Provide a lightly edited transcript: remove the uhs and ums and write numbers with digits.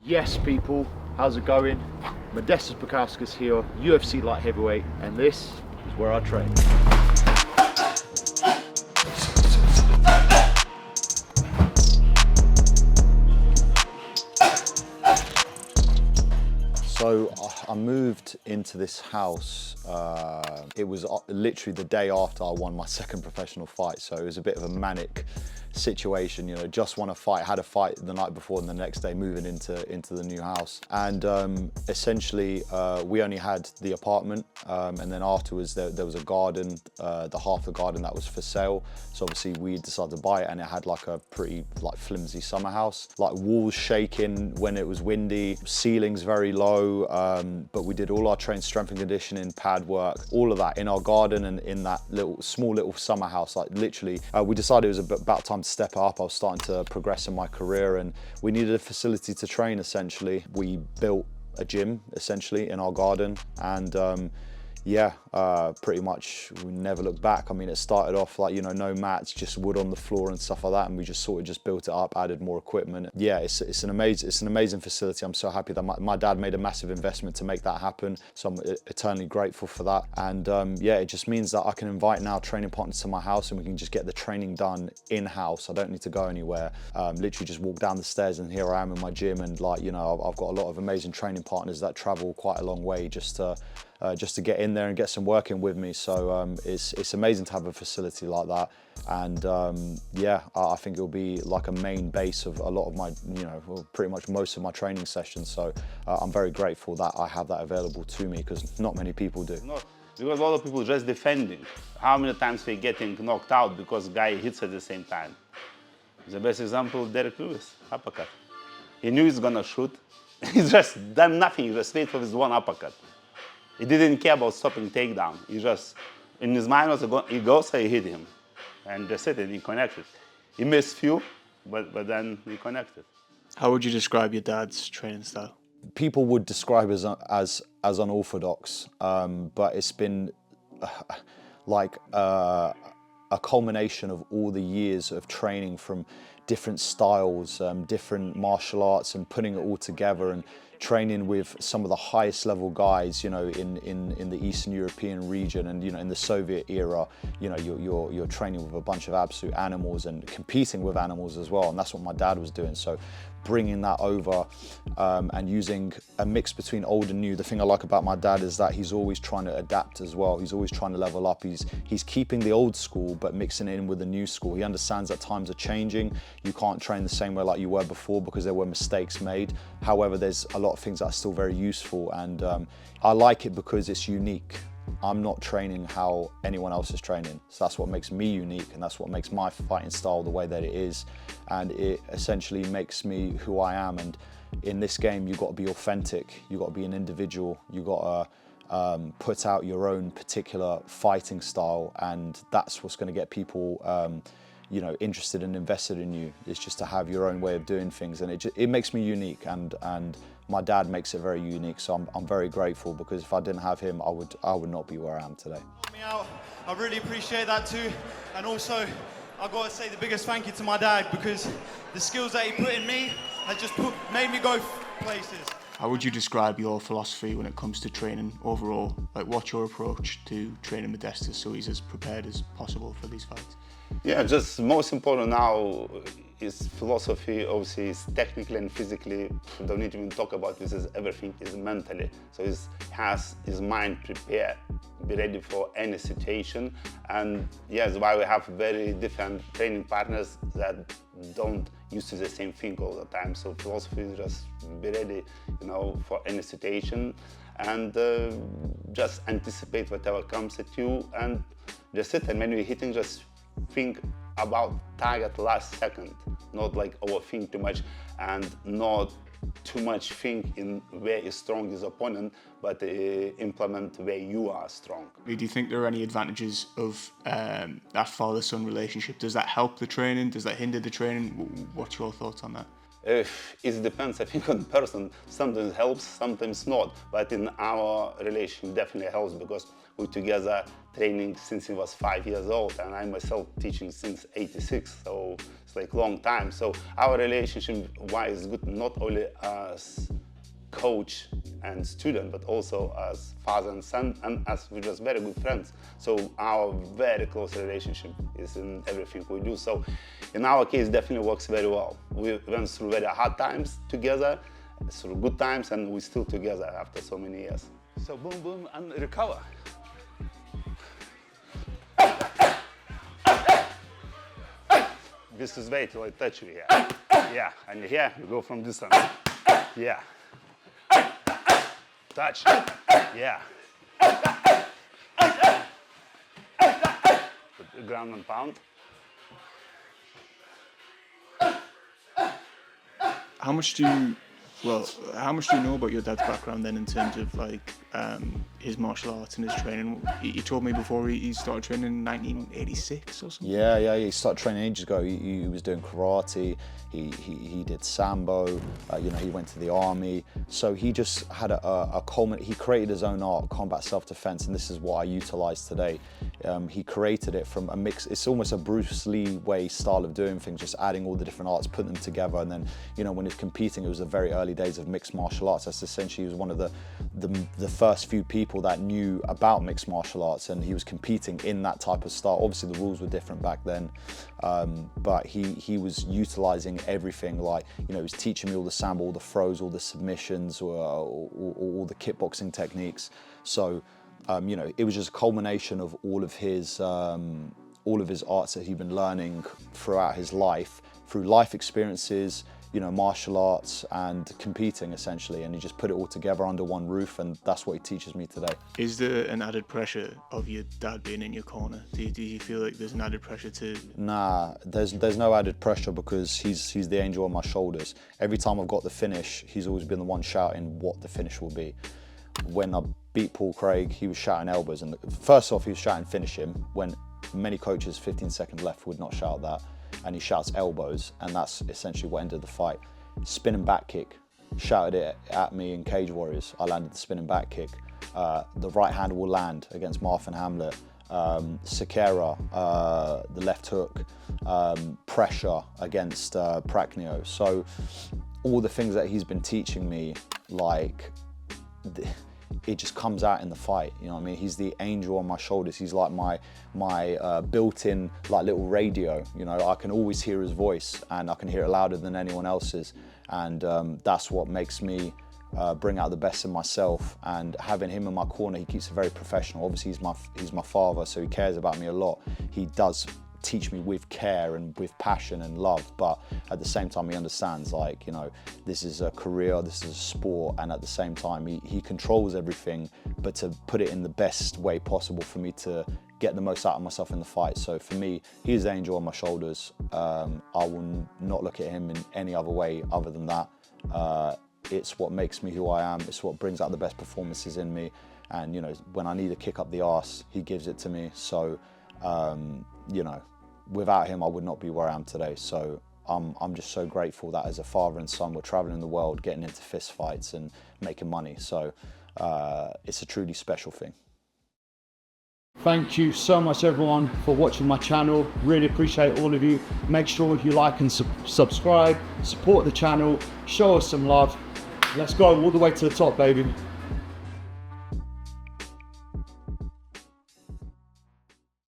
Yes, people, how's it going? Modestas Bukauskas here, UFC Light Heavyweight, and this is where I train. So I moved into this house, it was literally the day after I won my second professional fight, so it was a bit of a manic situation, you know, just won a fight, had a fight the night before and the next day moving into the new house. And essentially we only had the apartment, and then afterwards there was a garden, the half of the garden that was for sale. So obviously we decided to buy it, and it had like a pretty flimsy summer house, like walls shaking when it was windy, ceilings very low, but we did all our strength and conditioning, pad work, all of that in our garden and in that small little summer house. Like literally, we decided it was about time to step up. I was starting to progress in my career and we needed a facility to train essentially. We built a gym essentially in our garden, and yeah, pretty much we never looked back. I mean, it started off like, you know, no mats, just wood on the floor and stuff like that, and we just sort of just built it up, added more equipment. Yeah, it's an amazing facility. I'm so happy that my dad made a massive investment to make that happen, so I'm eternally grateful for that. And yeah, it just means that I can invite now training partners to my house and we can just get the training done in-house. I don't need to go anywhere. Literally just walk down the stairs and here I am in my gym, and like, you know, I've got a lot of amazing training partners that travel quite a long way just to get in there and get some work in with me. So it's amazing to have a facility like that. And yeah, I think it'll be like a main base of a lot of my, you know, well, pretty much most of my training sessions. So I'm very grateful that I have that available to me, because not many people do. No, because a lot of people just defending. How many times they getting knocked out because guy hits at the same time? The best example, Derek Lewis, uppercut. He knew he's gonna shoot. He's just done nothing, he just stayed for this one uppercut. He didn't care about stopping takedown. He just, in his mind was, he goes, so he hit him. And that's it, and he connected. He missed few, but then he connected. How would you describe your dad's training style? People would describe as unorthodox, but it's been like a culmination of all the years of training from different styles, different martial arts, and putting it all together and training with some of the highest level guys, you know, in the Eastern European region, and you know, in the Soviet era, you know, you're training with a bunch of absolute animals and competing with animals as well, and that's what my dad was doing. So bringing that over and using a mix between old and new. The thing I like about my dad is that he's always trying to adapt as well. He's always trying to level up. He's keeping the old school but mixing it in with the new school. He understands that times are changing. You can't train the same way like you were before because there were mistakes made. However, there's a lot of things that are still very useful, and I like it because it's unique. I'm not training how anyone else is training. So that's what makes me unique, and that's what makes my fighting style the way that it is. And it essentially makes me who I am. And in this game, you've got to be authentic. You've got to be an individual. You've got to put out your own particular fighting style. And that's what's going to get people you know, interested and invested in you. It's just to have your own way of doing things. And it makes me unique. And my dad makes it very unique, so I'm very grateful, because if I didn't have him, I would not be where I am today. Me out. I really appreciate that too, and also I've got to say the biggest thank you to my dad, because the skills that he put in me has just made me go places. How would you describe your philosophy when it comes to training overall? Like, what's your approach to training Modestas so he's as prepared as possible for these fights? Yeah, just most important now is philosophy. Obviously, is technically and physically. Don't need to even talk about this. Is everything is mentally. So he has his mind prepared, be ready for any situation. And yes, why we have very different training partners that don't used to the same thing all the time. So philosophy is just be ready, you know, for any situation, and just anticipate whatever comes at you, and just sit. And when you're hitting, just think about target last second, not like overthink too much, and not too much think in where is strong his opponent, but implement where you are strong. Do you think there are any advantages of that father-son relationship? Does that help the training? Does that hinder the training? What's your thoughts on that? It depends, I think, on the person. Sometimes helps, sometimes not. But in our relationship, definitely helps because we're together training since he was 5 years old, and I myself teaching since '86. So it's like long time. So our relationship, why is good, not only as coach and student, but also as father and son, and as we're just very good friends. So our very close relationship is in everything we do. So in our case, definitely works very well. We went through very hard times together, through good times, and we're still together after so many years. So boom, boom, and recover. This is way till I touch you here. Yeah, and here you go from distance. Yeah. Touch. Yeah. Ground and pound. How much do you know about your dad's background then, in terms of like his martial arts and his training? You told me before he started training in 1986 or something. Yeah, he started training ages ago. He was doing karate. He did sambo. You know, he went to the army. So he just had he created his own art, combat self-defense, and this is what I utilize today. He created it from a mix. It's almost a Bruce Lee way style of doing things, just adding all the different arts, putting them together, and then, you know, when he was competing, it was the very early days of mixed martial arts. That's essentially, he was one of the first few people that knew about mixed martial arts, and he was competing in that type of style. Obviously the rules were different back then, but he was utilizing everything. Like, you know, he was teaching me all the sambo, all the throws, all the submissions, all the kickboxing techniques. So you know, it was just a culmination of all of his arts that he'd been learning throughout his life, through life experiences, you know, martial arts and competing essentially, and he just put it all together under one roof, and that's what he teaches me today. Is there an added pressure of your dad being in your corner? Do you feel like there's an added pressure to? Nah, there's no added pressure, because he's the angel on my shoulders. Every time I've got the finish, he's always been the one shouting what the finish will be. When I beat Paul Craig, he was shouting elbows, and first off he was shouting finish him, when many coaches 15 seconds left would not shout that, and he shouts elbows, and that's essentially what ended the fight. Spinning back kick, shouted it at me in Cage Warriors. I landed the spinning back kick. The right hand will land against Marvin Hamlet. Sakara, the left hook, pressure against Praknio. So all the things that he's been teaching me, like, it just comes out in the fight, you know what I mean? He's the angel on my shoulders. He's like my built-in like little radio, you know? I can always hear his voice, and I can hear it louder than anyone else's, and that's what makes me bring out the best in myself. And having him in my corner, he keeps it very professional. Obviously he's my father, so he cares about me a lot. He does teach me with care and with passion and love, but at the same time he understands, like, you know, this is a career, this is a sport, and at the same time he controls everything, but to put it in the best way possible for me to get the most out of myself in the fight. So for me, he's the angel on my shoulders. I will not look at him in any other way other than that. It's what makes me who I am. It's what brings out the best performances in me. And, you know, when I need a kick up the arse, he gives it to me. So, you know, without him, I would not be where I am today. So I'm just so grateful that as a father and son, we're traveling the world, getting into fist fights and making money. So it's a truly special thing. Thank you so much, everyone, for watching my channel. Really appreciate all of you. Make sure you like and subscribe, support the channel, show us some love. Let's go all the way to the top, baby.